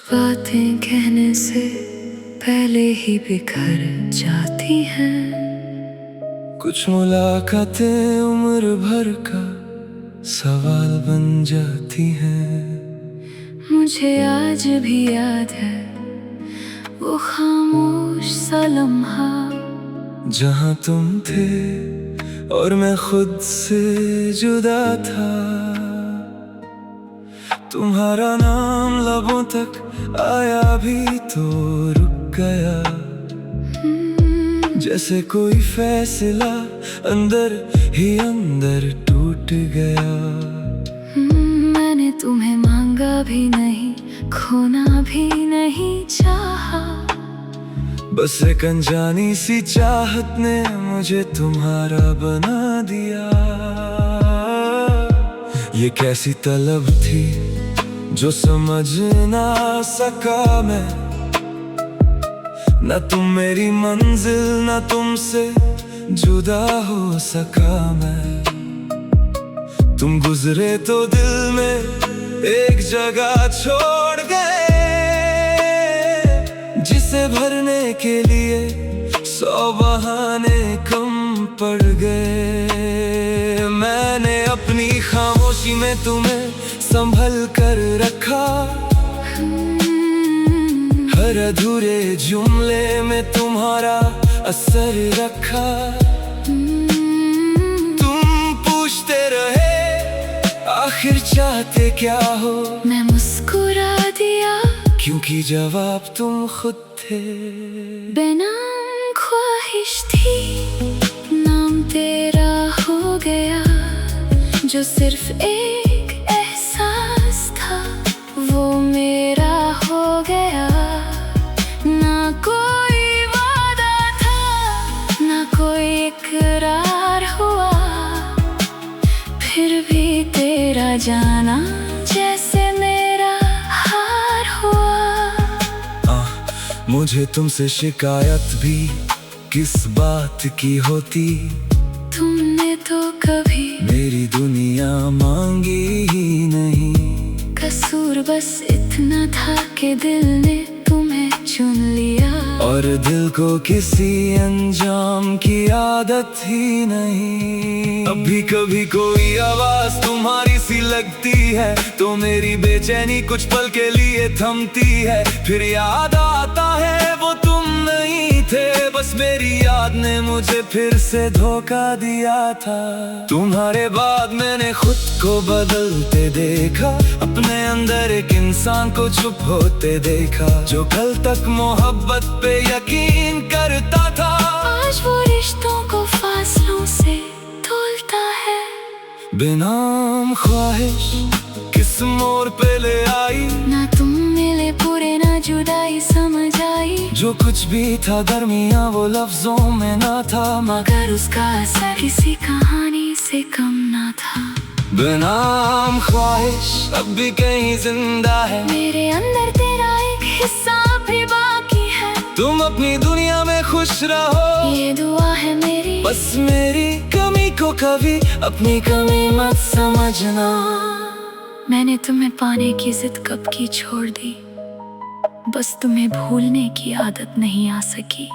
बातें कहने से पहले ही बिखर जाती हैं। कुछ मुलाकातें उम्र भर का सवाल बन जाती हैं। मुझे आज भी याद है वो खामोश सा लम्हा, जहाँ तुम थे और मैं खुद से जुदा था। तुम्हारा नाम लबों तक आया भी तो रुक गया, जैसे कोई फैसला अंदर ही अंदर टूट गया। मैंने तुम्हें मांगा भी नहीं, खोना भी नहीं चाहा, बस एक अनजानी सी चाहत ने मुझे तुम्हारा बना दिया। ये कैसी तलब थी जो समझ ना सका मैं, न तुम मेरी मंजिल न तुमसे जुदा हो सका मैं। तुम गुजरे तो दिल में एक जगह छोड़ गए, जिसे भरने के लिए 100 बहाने कम पड़ गए। मैंने अपनी खामोशी में तुम्हें संभल कर रखा, हर अधूरे जुमले में तुम्हारा असर रखा। तुम पूछते रहे आखिर चाहते क्या हो, मैं मुस्कुरा दिया क्योंकि जवाब तुम खुद थे। बेनाम ख्वाहिश थी, नाम तेरा हो गया, जो सिर्फ एक एहसास था वो मेरा हो गया। ना कोई वादा था, ना कोई इकरार हुआ, फिर भी तेरा जाना जैसे मेरा हार हुआ। मुझे तुमसे शिकायत भी किस बात की होती, तुमने तो कभी मेरी दुनिया मांगी ही नहीं। कसूर बस इतना था कि दिल ने तुम्हें चुन लिया, और दिल को किसी अंजाम की आदत ही नहीं। अभी कभी कोई आवाज तुम्हारी सी लगती है तो मेरी बेचैनी कुछ पल के लिए थमती है। फिर याद आता है वो तुम नहीं थे, बस मेरी याद ने मुझे फिर से धोखा दिया था। तुम्हारे बाद मैंने खुद को बदलते देखा, अपने अंदर एक इंसान को चुप होते देखा, जो कल तक मोहब्बत पे यकीन करता था। आज वो रिश्तों को फासलों से तोलता है। बेनाम ख्वाहिश किस मोड़ पे ले आई, ना तुम मिले पूरे ना जुदाई समझ आई। जो कुछ भी था दरमियां वो लफ्जों में ना था, मगर उसका असर किसी कहानी से कम ना था। बेनाम ख्वाहिश अब भी कहीं जिंदा है, मेरे अंदर तेरा एक हिस्सा भी बाकी है। तुम अपनी दुनिया में खुश रहो, ये दुआ है मेरी, बस मेरी कमी को कभी अपनी कमी मत समझना। मैंने तुम्हें पाने की जिद कब की छोड़ दी, बस तुम्हें भूलने की आदत नहीं आ सकी।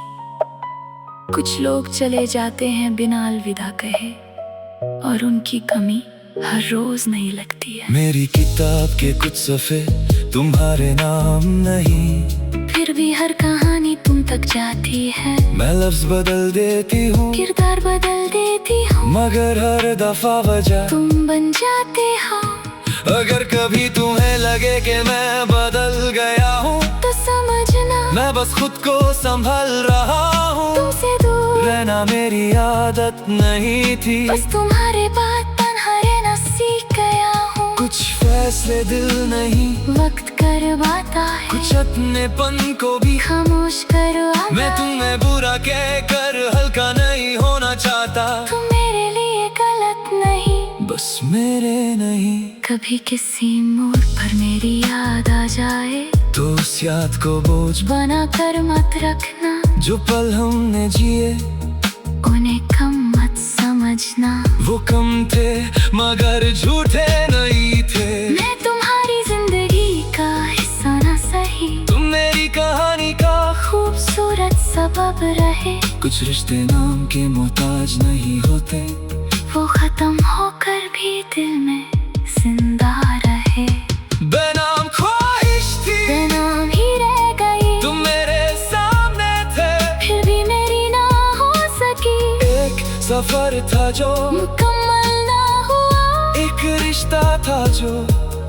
कुछ लोग चले जाते हैं बिना अलविदा कहे, और उनकी कमी हर रोज नहीं लगती है। मेरी किताब के कुछ सफ़े तुम्हारे नाम नहीं, फिर भी हर कहानी तुम तक जाती है। मैं लफ्ज बदल देती हूँ, किरदार बदल देती हूँ, मगर हर दफा वजह तुम बन जाते हो। अगर कभी तुम्हें लगे कि मैं बदल गया हूँ तो समझना मैं बस खुद को संभल रहा हूँ। तुमसे दूर रहना मेरी आदत नहीं थी, बस तुम्हारे बाद तन्हा रहना सीख गया हूँ। कुछ फैसले दिल नहीं वक्त करवाता है, कुछ अपनेपन को भी खामोश करवाता। मैं तुम्हें बुरा कह कर हल्का नहीं होना चाहता। तुम मेरे लिए गलत नहीं, बस मेरे नहीं। कभी किसी मोड़ पर मेरी याद आ जाए तो उस याद को बोझ बना कर मत रखना, जो पल हमने जिए उन्हें कम मत समझना। वो कम थे मगर झूठे नहीं थे। मैं तुम्हारी जिंदगी का हिस्सा ना सही, कुछ रिश्ते नाम के मोहताज नहीं होते, वो खत्म होकर भी दिल में जिंदा रहे। बेनाम ख्वाहिश थी, बेनाम ही रह गई, तुम मेरे सामने थे, फिर भी मेरी ना हो सकी। एक सफर था जो मुकम्मल ना हुआ, एक रिश्ता था जो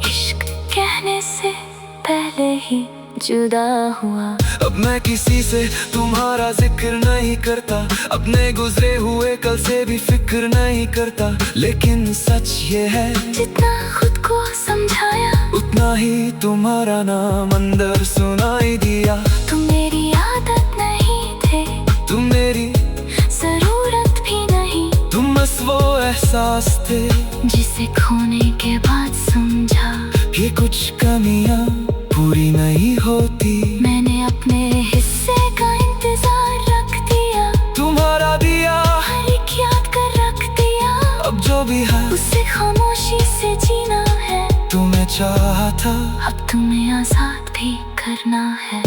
इश्क कहने से पहले ही जुदा हुआ। अब मैं किसी से तुम्हारा जिक्र नहीं करता, अपने गुजरे हुए कल से भी फिक्र नहीं करता, लेकिन सच ये है जितना खुद को समझाया उतना ही तुम्हारा नाम अंदर सुनाई दिया। तुम मेरी आदत नहीं थे, तुम मेरी जरूरत भी नहीं, तुम बस वो एहसास थे जिसे खोने के बाद समझा कि कुछ कमियां पूरी नहीं होती। मैंने अपने हिस्से का इंतजार रख दिया, तुम्हारा दिया हर एक याद कर रख दिया। अब जो भी है उसे खामोशी से जीना है, तुम्हें चाहा था अब तुम्हें आजाद भी करना है।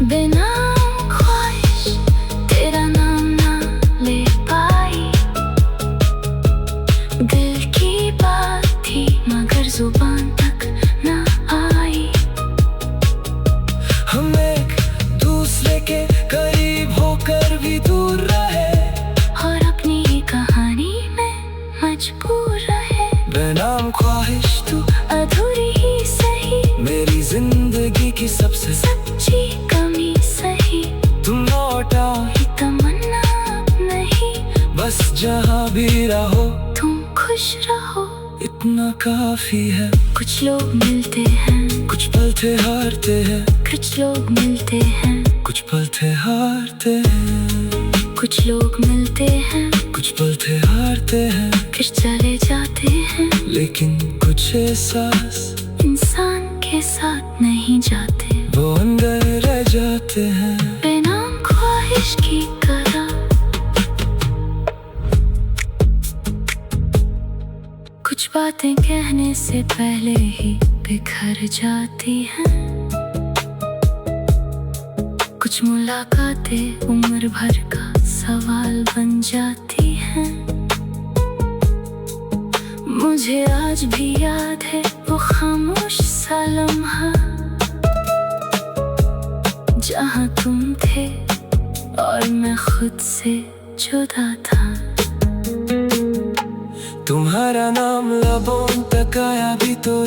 बिना ख्वाहिश तेरा नाम ना ले पाई, दिल की बात थी मगर जुबान तक ना आई। हम एक दूसरे के करीब होकर भी दूर रहे, और अपनी ही कहानी में मजबूर रहे। बेनाम ख्वाहिश तू अधूरी ही सही, मेरी जिंदगी की सबसे सच्ची कमी सही, तुम लौटा ये तमन्ना नहीं, बस जहाँ भी रहो तुम खुश रहो, इतना काफी है। कुछ लोग मिलते हैं, कुछ पल थे हारते हैं, कुछ लोग मिलते हैं, कुछ पल थे हारते हैं, कुछ लोग मिलते हैं, कुछ पल थे हारते हैं, फिर चले जाते हैं। लेकिन कुछ एहसास इंसान के साथ नहीं जाते, वो अंदर रह जाते हैं। बेनाम ख्वाहिश की तरह कुछ बातें कहने से पहले ही बिखर जाती हैं, कुछ मुलाकातें उम्र भर का सवाल बन जाती हैं। मुझे आज भी याद है वो खामोश सा लम्हा, जहाँ तुम थे और मैं खुद से जुदा था। तुम्हारा नाम लबों तक आया भी तो